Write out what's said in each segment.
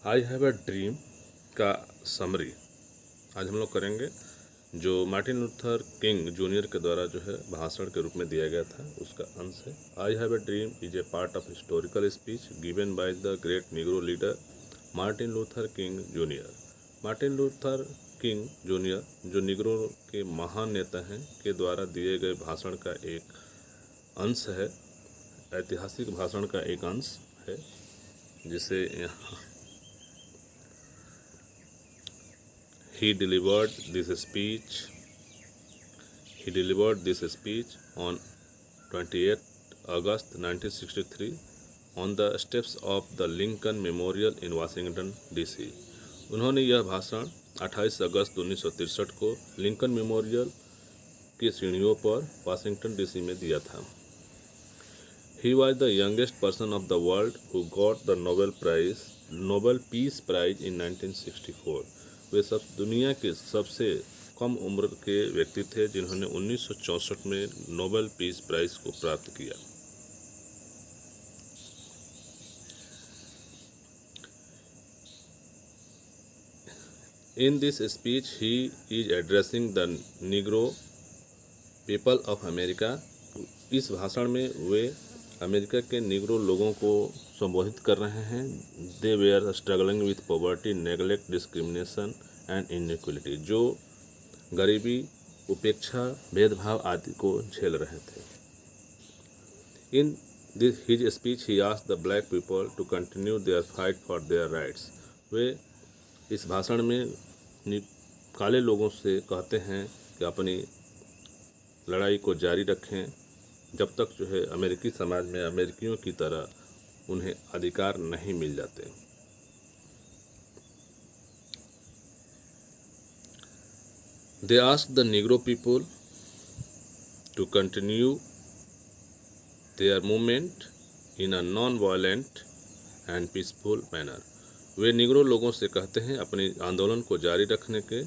I have a dream का summary आज हम लोग करेंगे, जो मार्टिन लूथर किंग जूनियर के द्वारा जो है भाषण के रूप में दिया गया था उसका अंश है। I have a dream is a part of historical speech given by the great Negro leader Martin Luther king junior. Martin Luther king junior जो निग्रो के महान नेता हैं के द्वारा दिए गए भाषण का एक अंश है, ऐतिहासिक भाषण का एक अंश है, जिसे यहाँ He delivered this speech on 28 August 1963 on the steps of the Lincoln Memorial in Washington DC। उन्होंने यह भाषण 28 अगस्त 1963 को लिंकन मेमोरियल की सीढ़ियों पर वाशिंगटन डीसी में दिया था। He was the youngest person of the world who got the Nobel Peace Prize in 1964। वे सब दुनिया के सबसे कम उम्र के व्यक्ति थे जिन्होंने 1964 में नोबेल पीस प्राइज को प्राप्त किया। In this speech he is addressing the Negro people of America. इस भाषण में वे अमेरिका के निग्रो लोगों को संबोधित कर रहे हैं। They were struggling with poverty, neglect, discrimination and inequality, जो गरीबी, उपेक्षा, भेदभाव आदि को झेल रहे थे। In this his speech he asked the black people to continue their fight for their rights. वे इस भाषण में काले लोगों से कहते हैं कि अपनी लड़ाई को जारी रखें जब तक जो है अमेरिकी समाज में अमेरिकियों की तरह उन्हें अधिकार नहीं मिल जाते। They asked the Negro people to continue their movement in a non-violent and peaceful manner। Way Negro लोगों से कहते हैं अपने आंदोलन को जारी रखने के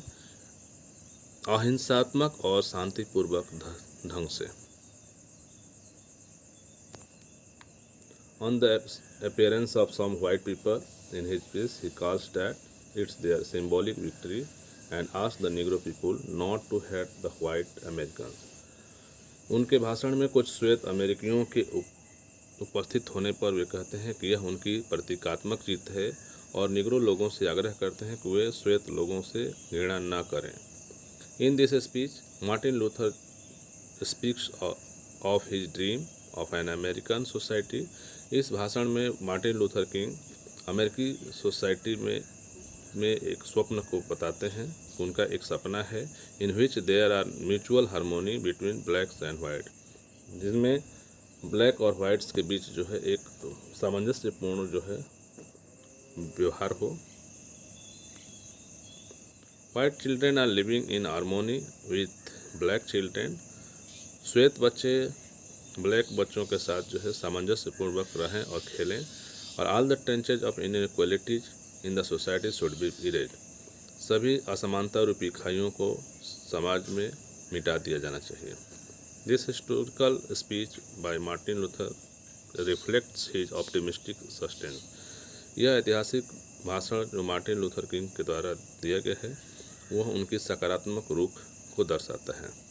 अहिंसात्मक और शांतिपूर्वक ढंग से। On the appearance of some white people in his speech, he calls that it's their symbolic victory and asks the Negro people not to hate the white Americans। उनके भाषण में कुछ श्वेत अमेरिकियों के उपस्थित होने पर वे कहते हैं कि यह उनकी प्रतीकात्मक जीत है और निग्रो लोगों से आग्रह करते हैं कि वे श्वेत लोगों से घृणा न करें। In this speech Martin Luther speaks of his dream of an American society. इस भाषण में मार्टिन लूथर किंग अमेरिकी सोसाइटी में एक स्वप्न को बताते हैं। उनका एक सपना है in which there are mutual harmony between blacks and white, जिसमें ब्लैक और वाइट्स के बीच जो है एक सामंजस्यपूर्ण जो है व्यवहार हो। White children are living in harmony with black children. श्वेत बच्चे ब्लैक बच्चों के साथ जो है सामंजस्यपूर्वक रहें और खेलें। और all the tranches of inequalities in the society should be erase. सभी असमानता रूपी खाइयों को समाज में मिटा दिया जाना चाहिए। This historical speech bye Martin Luther reflects his optimistic sustain. यह ऐतिहासिक भाषण जो मार्टिन लूथर किंग के द्वारा दिया गया है वह उनकी सकारात्मक रुख को दर्शाता है।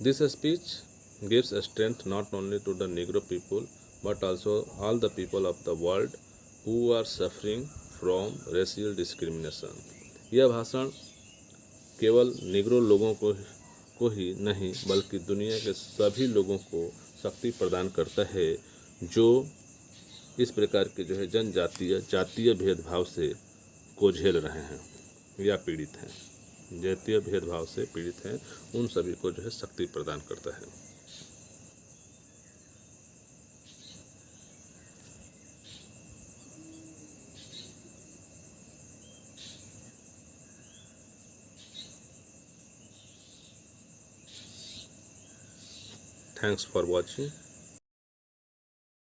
This speech gives strength not only to the Negro people but also all the people of the world who are suffering from racial discrimination। यह भाषण केवल निग्रो लोगों को ही नहीं बल्कि दुनिया के सभी लोगों को शक्ति प्रदान करता है जो इस प्रकार के जो है जातीय भेदभाव से को झेल रहे हैं या पीड़ित हैं, जातीय भेदभाव से पीड़ित हैं, उन सभी को जो है शक्ति प्रदान करता है। Thanks for watching।